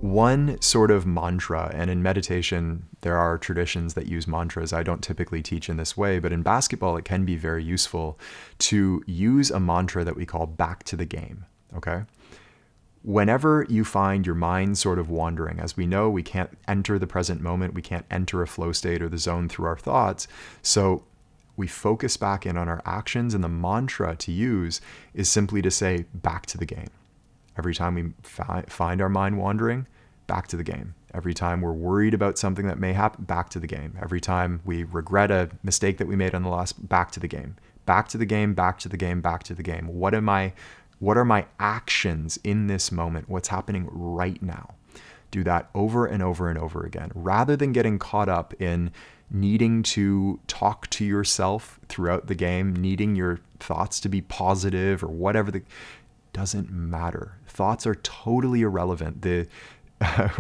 One sort of mantra, and in meditation, there are traditions that use mantras. I don't typically teach in this way, but in basketball, it can be very useful to use a mantra that we call back to the game. Okay? Whenever you find your mind sort of wandering, as we know, we can't enter the present moment, we can't enter a flow state or the zone through our thoughts. So we focus back in on our actions, and the mantra to use is simply to say, back to the game. Every time we find our mind wandering, back to the game. Every time we're worried about something that may happen, back to the game. Every time we regret a mistake that we made on the last, back to the game. Back to the game, back to the game, back to the game. What are my actions in this moment? What's happening right now? Do that over and over and over again, rather than getting caught up in needing to talk to yourself throughout the game, needing your thoughts to be positive or whatever. Doesn't matter. Thoughts are totally irrelevant.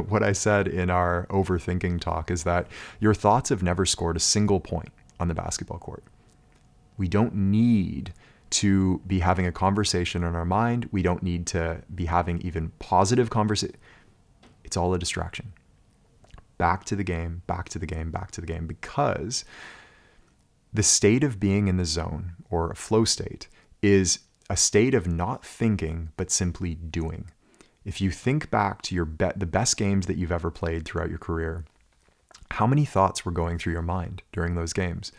What I said in our overthinking talk is that your thoughts have never scored a single point on the basketball court. We don't need to be having a conversation in our mind. We don't need to be having even positive conversation. It's all a distraction. Back to the game, back to the game, back to the game, because the state of being in the zone or a flow state is a state of not thinking, but simply doing. If you think back to the best games that you've ever played throughout your career, how many thoughts were going through your mind during those games?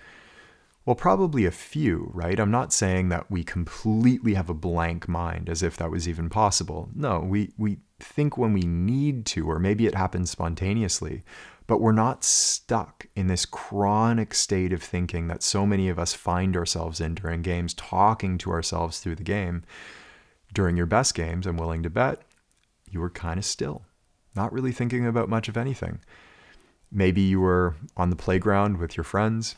Well, probably a few, right? I'm not saying that we completely have a blank mind, as if that was even possible. No, we think when we need to, or maybe it happens spontaneously, but we're not stuck in this chronic state of thinking that so many of us find ourselves in during games, talking to ourselves through the game. During your best games, I'm willing to bet, you were kind of still, not really thinking about much of anything. Maybe you were on the playground with your friends.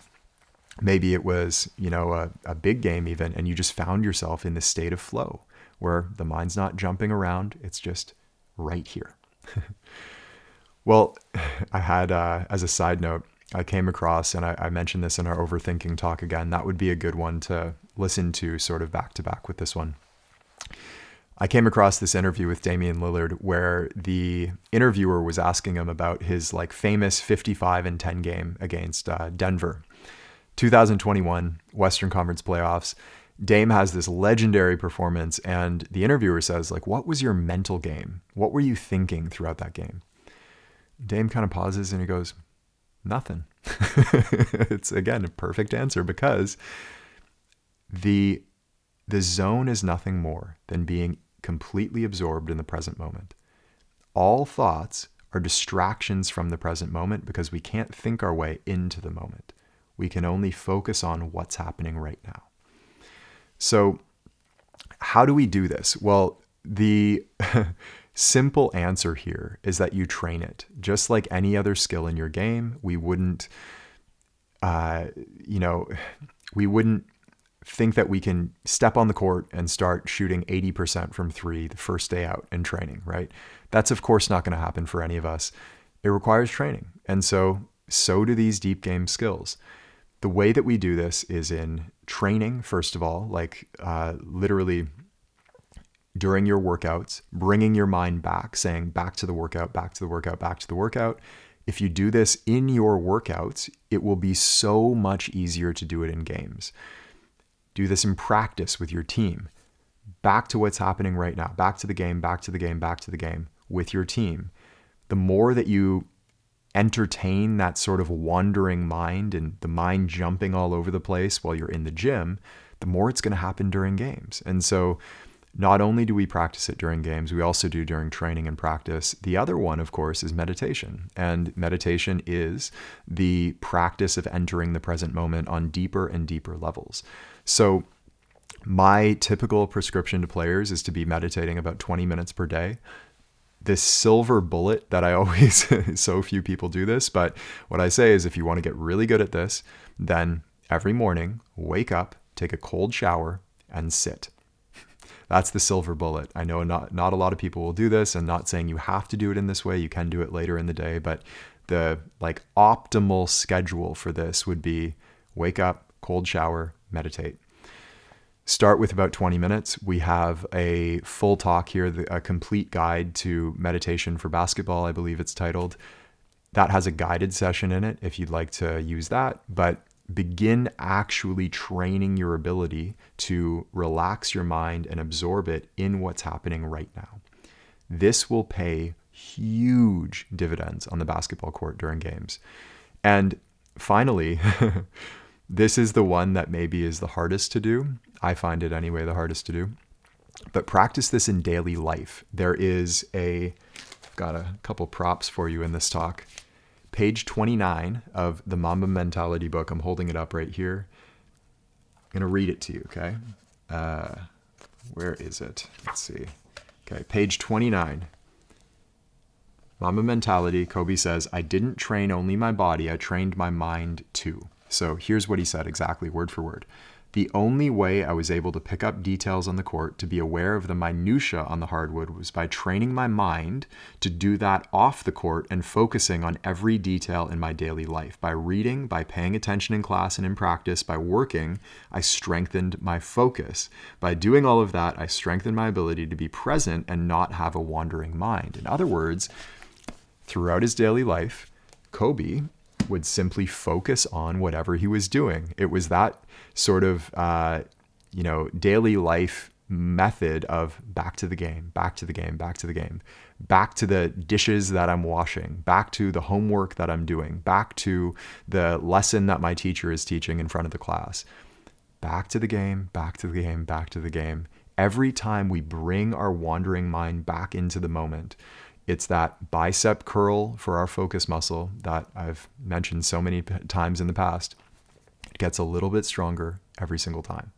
Maybe it was, a big game even, and you just found yourself in this state of flow where the mind's not jumping around. It's just right here. Well, I had, as a side note, I came across, and I mentioned this in our overthinking talk again, that would be a good one to listen to sort of back to back with this one. I came across this interview with Damian Lillard where the interviewer was asking him about his famous 55-10 game against Denver. 2021 Western Conference playoffs. Dame has this legendary performance, and the interviewer says, what was your mental game? What were you thinking throughout that game? Dame kind of pauses and he goes, nothing. It's, again, a perfect answer, because the zone is nothing more than being completely absorbed in the present moment. All thoughts are distractions from the present moment because we can't think our way into the moment. We can only focus on what's happening right now. So how do we do this? Well, the simple answer here is that you train it. Just like any other skill in your game, we wouldn't think that we can step on the court and start shooting 80% from three the first day out in training, right? That's of course not going to happen for any of us. It requires training. And so do these deep game skills. The way that we do this is in training, first of all, literally during your workouts, bringing your mind back, saying back to the workout, back to the workout, back to the workout. If you do this in your workouts, it will be so much easier to do it in games. Do this in practice with your team. Back to what's happening right now. Back to the game, back to the game, back to the game with your team. The more that you entertain that sort of wandering mind and the mind jumping all over the place while you're in the gym, the more it's going to happen during games. And so not only do we practice it during games, we also do during training and practice. The other one, of course, is meditation. And meditation is the practice of entering the present moment on deeper and deeper levels. So my typical prescription to players is to be meditating about 20 minutes per day. This silver bullet that I always, so few people do this, but what I say is if you want to get really good at this, then every morning, wake up, take a cold shower, and sit. That's the silver bullet. I know not a lot of people will do this, and not saying you have to do it in this way. You can do it later in the day, but the optimal schedule for this would be wake up, cold shower, meditate. Start with about 20 minutes. We have a full talk here, a complete guide to meditation for basketball, I believe it's titled. That has a guided session in it if you'd like to use that. But begin actually training your ability to relax your mind and absorb it in what's happening right now. This will pay huge dividends on the basketball court during games. And finally, this is the one that maybe is the hardest to do. I find it anyway the hardest to do. But practice this in daily life. I've got a couple props for you in this talk. Page 29 of the Mamba Mentality book. I'm holding it up right here. I'm going to read it to you, okay? Where is it? Let's see. Okay, page 29. Mamba Mentality, Kobe says, I didn't train only my body, I trained my mind too. So here's what he said exactly, word for word. The only way I was able to pick up details on the court, to be aware of the minutia on the hardwood, was by training my mind to do that off the court and focusing on every detail in my daily life. By reading, by paying attention in class and in practice, by working, I strengthened my focus. By doing all of that, I strengthened my ability to be present and not have a wandering mind. In other words, throughout his daily life, Kobe would simply focus on whatever he was doing. It was that sort of, daily life method of back to the game, back to the game, back to the game, back to the dishes that I'm washing, back to the homework that I'm doing, back to the lesson that my teacher is teaching in front of the class, back to the game, back to the game, back to the game. Every time we bring our wandering mind back into the moment, it's that bicep curl for our focus muscle that I've mentioned so many times in the past. It gets a little bit stronger every single time.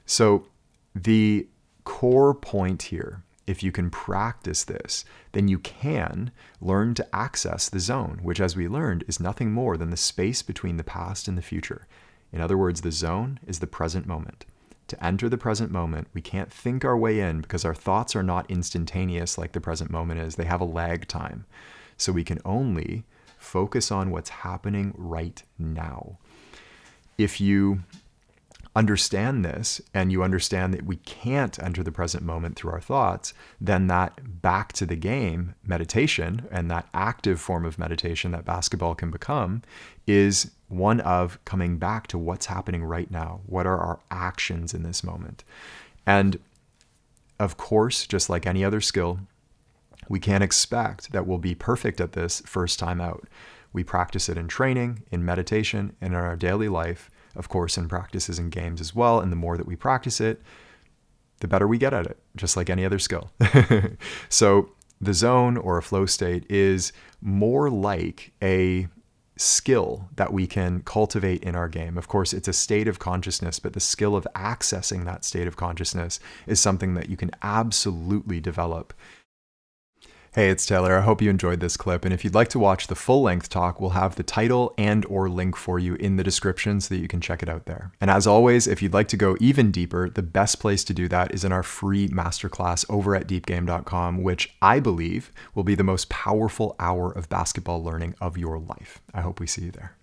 So the core point here, if you can practice this, then you can learn to access the zone, which, as we learned, is nothing more than the space between the past and the future. In other words, the zone is the present moment. To enter the present moment, we can't think our way in because our thoughts are not instantaneous like the present moment is. They have a lag time. So we can only focus on what's happening right now. If you understand this and you understand that we can't enter the present moment through our thoughts, then that back to the game meditation and that active form of meditation that basketball can become is one of coming back to what's happening right now. What are our actions in this moment? And of course, just like any other skill, we can't expect that we'll be perfect at this first time out. We practice it in training, in meditation, and in our daily life, of course, in practices and games as well. And the more that we practice it, the better we get at it, just like any other skill. So the zone or a flow state is more like a skill that we can cultivate in our game. Of course, it's a state of consciousness, but the skill of accessing that state of consciousness is something that you can absolutely develop. Hey, it's Taylor. I hope you enjoyed this clip. And if you'd like to watch the full-length talk, we'll have the title and or link for you in the description so that you can check it out there. And as always, if you'd like to go even deeper, the best place to do that is in our free masterclass over at deepgame.com, which I believe will be the most powerful hour of basketball learning of your life. I hope we see you there.